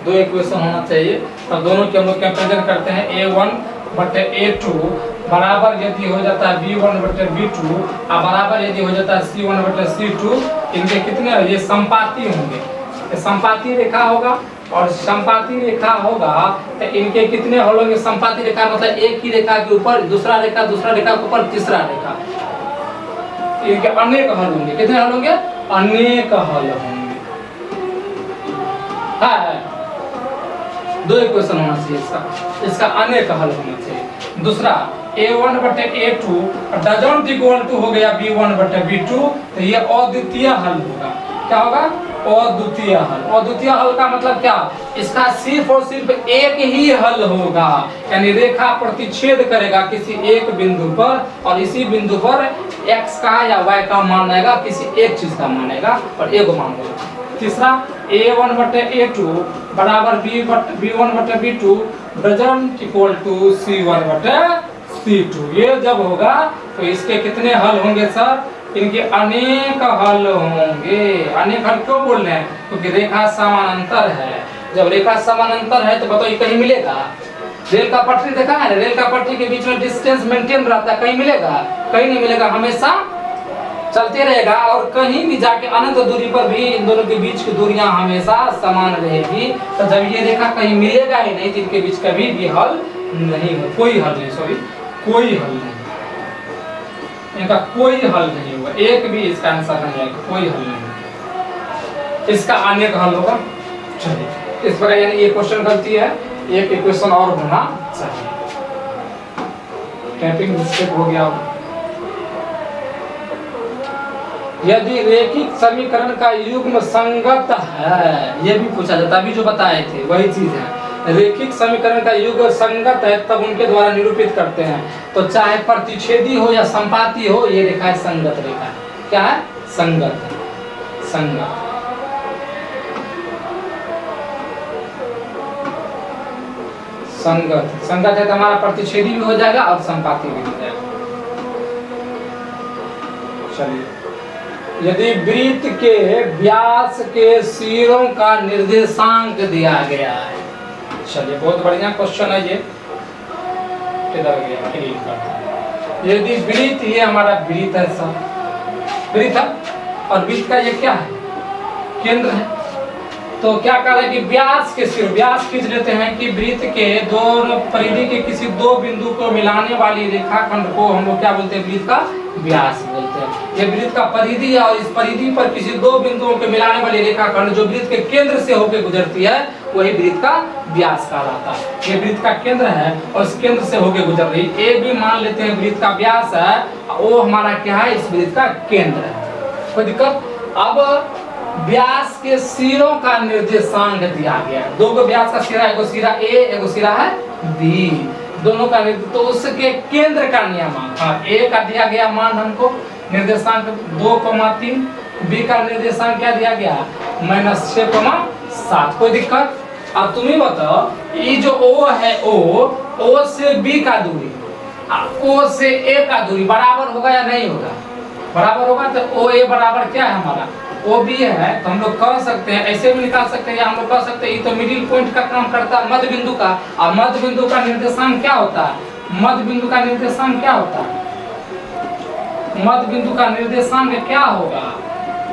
दो इक्वेशन होना चाहिए। अब दोनों के हम लोग कंपैरिजन करते हैं। a1 बटे a2 बराबर यदि हो जाता है b1 बटे b2 और बराबर यदि हो जाता है c1 बटे c2, इनके कितने ये संपाती होंगे, ये संपाती रेखा होगा। और संपाती रेखा होगा तो इनके कितने हल होंगे? संपाती रेखा मतलब एक ही रेखा के ऊपर दूसरा रेखा के ऊपर तीसरा रेखा, इनके अनेक हल होंगे। कितने हल होंगे? अनेक हल होंगे। है दो इक्वेशन होना चाहिए इसका अनेक हल होना चाहिए। दूसरा a1 बटे a2 डजंट इक्वल टू हो गया b1 बटे b2, तो ये अद्वितीय हल होगा। क्या होगा? अद्वितीय हल। अद्वितीय हल का मतलब क्या? इसका सिर्फ और सिर्फ एक ही हल होगा, यानी रेखा प्रतिच्छेद करेगा किसी एक बिंदु पर और इसी बिंदु पर x का या y का मान आएगा, किसी एक चीज का मान आएगा और एक मान होगा। तीसरा a1 बटे a2 बराबर b1 बटे b2 doesn't equal to c1 बटे c2। ये जब होगा तो इसके कितने हल होंगे सर? इनके अनेक हल होंगे। अनेक हल क्यों बोल रहे हैं? क्योंकि रेखा समानांतर है। जब रेखा समानांतर है तो बताइए कहीं मिलेगा? रेल का पटरी देखा है, रेल का पटरी के बीच में डिस्टेंस मेंटेन रहता है, कहीं मिलेगा? कहीं नहीं मिलेगा, हमेशा चलते रहेगा। और कहीं भी जाके अनंत दूरी पर भी इन दोनों के बीच की दूरियां हमेशा समान रहेगी। तो जब ये रेखा कहीं मिलेगा ही नहीं, जिनके बीच कभी भी हल नहीं हो, कोई हल नहीं, सॉरी कोई हल नहीं, इनका कोई हल नहीं होगा, एक भी इसका आंसर नहीं आएगा, कोई हल नहीं। इसका अनेक हल होगा। चलिए इस प्रकार यानी ये क्वेश्चन गलती है, एक इक्वेशन और होना चाहिए। टाइपिंग मिस्टेक हो गया। यदि रेखिक समीकरण का युग्म संगत है, ये भी पूछा जाता है, अभी जो बताए थे वही चीज है। रेखिक समीकरण का युग्म संगत है तब उनके द्वारा निरूपित करते हैं। तो चाहे प्रतिच्छेदी हो या संपाती हो, ये रेखा है संगत रेखा। क्या है? संगत है, संगत। संगत संगत है तो हमारा प्रतिच्छेदी भी हो जाएगा और संपाती भी हो जाएगा। चलिए, यदि वृत्त के व्यास के सिरों का निर्देशांक दिया गया है। चलिए बहुत बढ़िया क्वेश्चन है ये। किधर गया? क्लिक करते हैं। यदि वृत्त, ये हमारा वृत्त है सब, वृत्त है और वृत्त का ये क्या है? केंद्र है। तो क्या कर रहे हैं कि व्यास के सिर, व्यास खींच लेते हैं कि वृत्त के दोनों परिधि के किसी दो बिंदु को मिलाने वाली रेखाखंड को हम लोग क्या बोलते हैं? वृत्त का व्यास बोलते हैं। ये वृत्त का परिधि है और इस परिधि पर किसी दो बिंदुओं के मिलाने वाली रेखाखंड जो वृत्त के केंद्र से होकर गुजरती है, वही वृत्त का व्यास कहलाता है। ये वृत्त का केंद्र है और इस केंद्र से होकर गुजर रही है। ए भी मान लेते हैं वृत्त का व्यास है, वो हमारा क्या है? इस वृत्त का केंद्र है। कोई दिक्कत? अब व्यास के सिरों का निर्देशांक दिया गया। दो को व्यास का सिरा, एगो सिरा ए, एगो सिरा है बी, दोनों का तो उसके केंद्र का नियमांक। हाँ, ए का दिया गया मान हमको निर्देशांक 2,3, बी का निर्देशांक क्या दिया गया? -6,7। कोई दिक्कत? अब तुम ही बताओ, ये जो ओ है, ओ से बी का दूरी, ओ से ए का दूरी बराबर होगा या नहीं होगा? बराबर होगा। तो ओ ए बराबर क्या है हमारा? ओ बी है। तो हम लोग कह सकते हैं, ऐसे भी निकाल सकते हैं, या हम लोग कह सकते हैं ये तो मिडिल पॉइंट का काम करता है, मध्य बिंदु का। और मध्य बिंदु का निर्देशांक क्या होता है? मध्य बिंदु का निर्देशांक क्या होता है? मध्य बिंदु का निर्देशांक क्या होगा?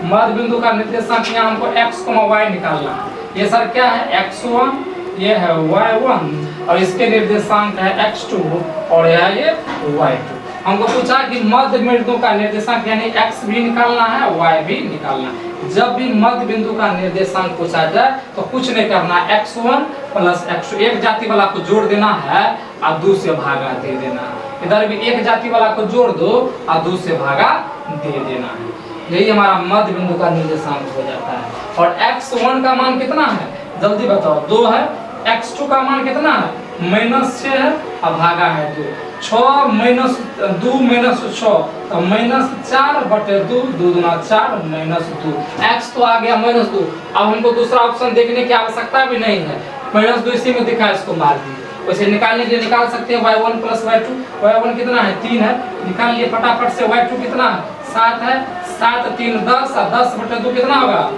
मध्य बिंदु का निर्देशांक यहाँ हमको x, y निकालना है। ये सर क्या है? x1, ये है y1 और इसके निर्देशांक है x2 और यह ये y2। हमको पूछा कि मध्य बिंदु का निर्देशांक यानी x भी निकालना है, y भी निकालना है। जब भी मध्य बिंदु का निर्देशांक पूछा जाए तो कुछ नहीं करना, x1 प्लस x2, एक जाति वाला को जोड़ देना है और 2 से भागा दे देना। इधर भी एक जाति वाला को जोड़ दो और 2 से भागा दे देना है। यही हमारा मध्य बिंदु का निर्देशांक हो जाता है। और x1 का मान कितना है जल्दी बताओ, 2 है। x2 का मान कितना है -6 है और भागा है 2। 6 माइनस 2 माइनस 6 तो -4/2, 2 दूना 4 -2। x तो आ गया -2। अब हमको दूसरा ऑप्शन देखने की आवश्यकता भी नहीं है, -2 इसी में दिखा है, इसको मार दिए। वैसे निकालने के लिए निकाल सकते हैं y1 + y2। y1 कितना है 3 है, निकाल लिए फटाफट से। y2 कितना है 7 है, 7 3 10 और 10/2 कितना होगा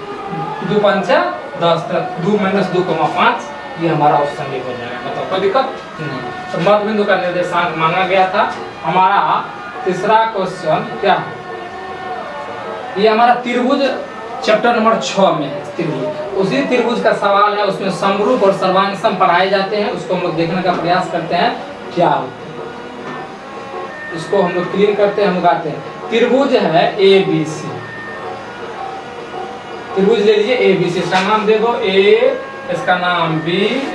2 5 10, 2 - 2,5। ये हमारा ऑप्शन भी हो जाएगा। मतलब कोई दिक्कत नहीं। तो मध्य बिंदु का निर्देशांक मांगा गया था। हमारा तीसरा क्वेश्चन क्या है, ये हमारा त्रिभुज चैप्टर नंबर 6 में है त्रिभुज। उसी त्रिभुज का सवाल है, उसमें समरूप और सर्वांगसम पढ़ाए जाते हैं। उसको हम लोग देखने का प्रयास करते हैं क्या होता है, इसको हम लोग क्लियर करते हैं। हम लोग आते हैं, त्रिभुज है ABC। त्रिभुज ले लीजिए ABC, इसका नाम दे दो A, इसका नाम B,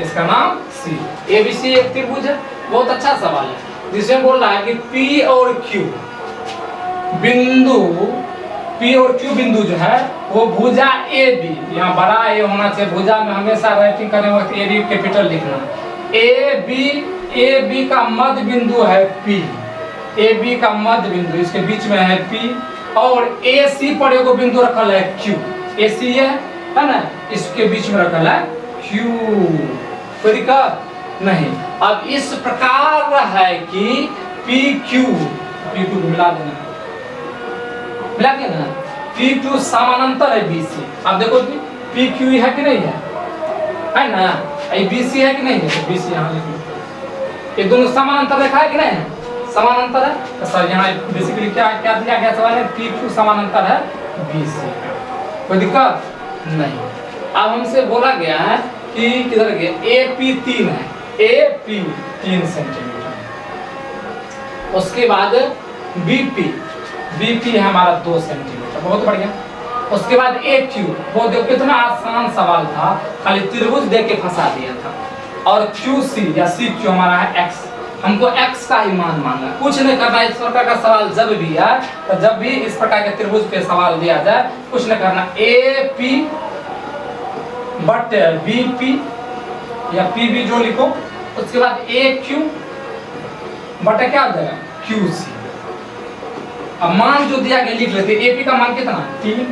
इसका नाम C। ABC एक त्रिभुज है। बहुत अच्छा सवाल है, जिसमें बोल रहा है कि P और Q बिंदु, P और Q बिंदु जो है वो भुजा AB, यहाँ बड़ा A होना चाहिए भुजा में, हमेशा राइटिंग करने वक्त AB कैपिटल लिखना। AB का मध्य बिंदु है P, AB का मध्य बिंदु इसके बीच में है P, और AC पर एगो बिंदु रखल है Q। AC है ना, इसके बीच में रखल है Q। कोई दिक्कत नहीं। अब इस प्रकार है कि PQ को मिला देना, मिला दिया ना, PQ समानांतर है BC। अब देखो PQ है कि नहीं है ना, BC है कि नहीं है, तो BC यहाँ लिख लो। ये दोनों समानांतर रेखा है कि नहीं है, समानांतर है। तो सर यहाँ बेसिकली क्या क्या दिया गया सवाल है, PQ समानांतर है BC। कोई दिक्कत नहीं। अब हमसे बोला गया है कि किधर गया, AP 3 है, AP 3 सेंटीमीटर। उसके बाद BP है हमारा 2 सेंटीमीटर, बहुत बढ़िया। उसके बाद AQ, वो देखो कितना आसान सवाल था, खाली त्रिभुज दे के फंसा दिया था। और QC या CQ हमारा है X, हमको X का ही मान मांगा, कुछ नहीं करना। इस प्रकार का सवाल जब भी आए, तो जब भी इस प्रकार के त्रिभुज पे सवाल दिया जाए, कुछ नहीं करना, AP बट BP या PB जो लिखो, उसके बाद AQ बटा क्या हो जाएगा QC। अब मान जो दिया गया लिख लेते। AP का मान कितना 3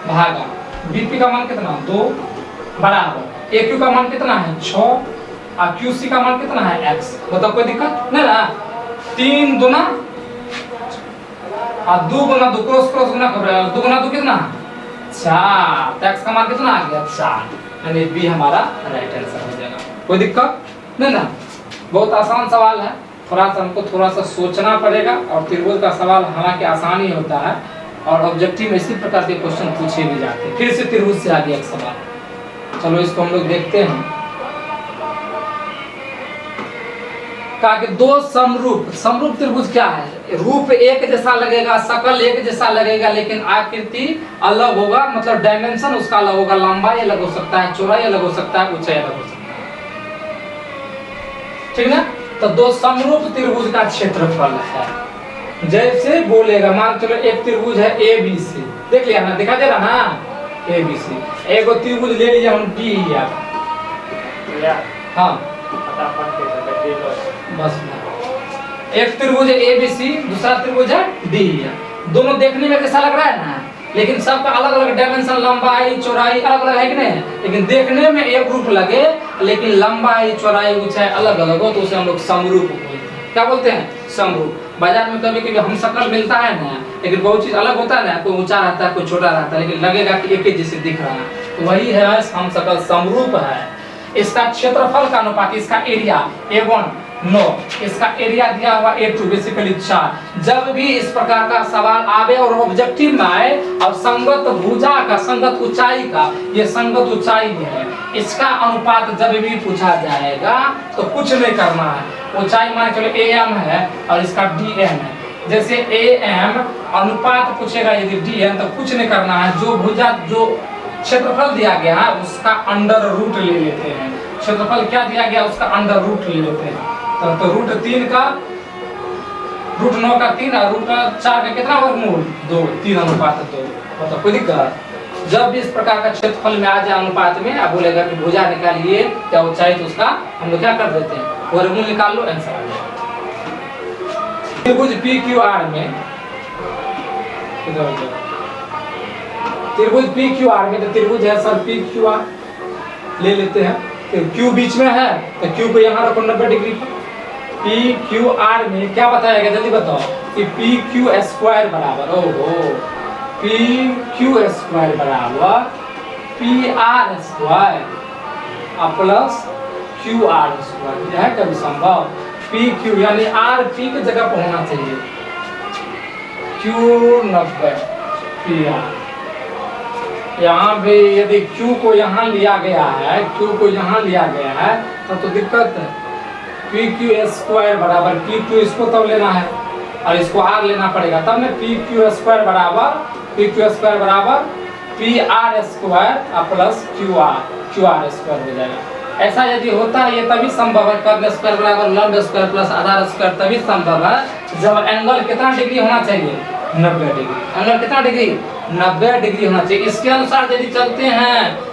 भागा, BP का मान कितना 2 बराबर, AQ का मान कितना है 6 और QC का मान कितना है X। बताओ कोई दिक्कत नहीं ना। 3 दूना और 2 गुना 2 क्रॉस क्रॉस गुना कर रहे हैं, 2 गुना 2 कितना 4, तो X का मान कितना आ गया 4, यानी B हमारा राइट आंसर हो जाएगा। कोई दिक्कत नहीं ना, बहुत आसान सवाल है। थोड़ा सा हमको थोड़ा सा सोचना पड़ेगा, और त्रिभुज का सवाल हालांकि आसानी होता है, और ऑब्जेक्टिव में इसी प्रकार के क्वेश्चन पूछे भी जाते हैं। फिर से त्रिभुज से आगे एक सवाल, चलो इसको हम लोग देखते हैं। कहा कि 2 समरूप त्रिभुज क्या है, रूप एक जैसा लगेगा, शकल एक जैसा लगेगा, लेकिन आकृति अलग होगा, मतलब डायमेंशन उसका अलग होगा, लंबाई अलग हो सकता है, चौड़ाई अलग हो सकता है, ऊंचाई अलग हो सकता है, ठीक ना। तो 2 समरूप त्रिभुज का क्षेत्रफल है, जैसे बोलेगा, मान चलो एक त्रिभुज है ABC, देख लिया ना, दिखा दे रहा ना ABC। एक त्रिभुज ले लिया हम D, हाँ बस एक त्रिभुज है ABC, दूसरा त्रिभुज है D। दोनों देखने में कैसा लग रहा है ना, लेकिन सबका अलग अलग डायमेंशन, लंबाई चौड़ाई अलग अलग है कि नहीं, लेकिन देखने में एक रूप लगे, लेकिन लंबाई चौड़ाई ऊंचाई अलग अलग हो, तो उसे हम लोग समरूप बोलते हैं। क्या बोलते हैं समरूप। बाजार में कभी कभी हम शकल मिलता है ना, लेकिन बहुत चीज अलग होता है ना, कोई ऊंचा रहता है कोई छोटा रहता है, लेकिन लगेगा कि एक ही जैसे दिख रहा है, तो वही है हम शकल समरूप है। इसका क्षेत्रफल का अनुपात, इसका एरिया A1 9, इसका एरिया दिया हुआ A2 बेसिकली 4। जब भी इस प्रकार का सवाल आवे और ऑब्जेक्टिव में आए, और संगत भुजा का, संगत ऊंचाई का, ये संगत ऊंचाई है, इसका अनुपात जब भी पूछा जाएगा तो कुछ नहीं करना है। ऊंचाई मान चलो AM है और इसका DM है, जैसे AM अनुपात पूछेगा यदि DM, तो कुछ नहीं करना है, जो भुजा जो क्षेत्रफल दिया गया है उसका अंडर रूट ले लेते हैं। क्षेत्रफल क्या दिया गया उसका अंडर रूट ले लेते हैं, तो रूट 3 का √9 का 3 और √4 का कितना वर्गमूल 2, 3:2। मतलब कोई दिक्कत? जब भी इस प्रकार का क्षेत्रफल में आ जाए अनुपात में, आप बोलेगा कि भुजा निकालिए क्या ऊंचाई, तो उसका हम लोग क्या कर देते हैं, वर्गमूल निकाल लो, आंसर आ जाएगा। त्रिभुज PQR में, त्रिभुज PQR में, तो त्रिभुज है सर PQR ले लेते हैं, तो Q बीच में है तो Q को यहाँ रखो 90 डिग्री पर। PQR में क्या बताएगा जल्दी बताओ कि PQ² बराबर, ओहो, PQ² बराबर PR² प्लस QR²। यह है कभी संभव? PQ यानी RP की जगह पर होना चाहिए, Q 90 PR। यहाँ पे यदि Q को यहाँ लिया गया है, Q को यहाँ लिया गया है तो दिक्कत है। PQ² बराबर PQ, इसको तब लेना है और इसको R लेना पड़ेगा, तब ना PQ² बराबर PR² प्लस QR² हो जाएगा। ऐसा यदि होता है, ये तभी संभव है, कर्ण² बराबर लंब² प्लस आधार², तभी संभव है जब एंगल कितना डिग्री होना चाहिए, 90 डिग्री। एंगल कितना डिग्री, 90 डिग्री होना चाहिए। इसके अनुसार यदि चलते हैं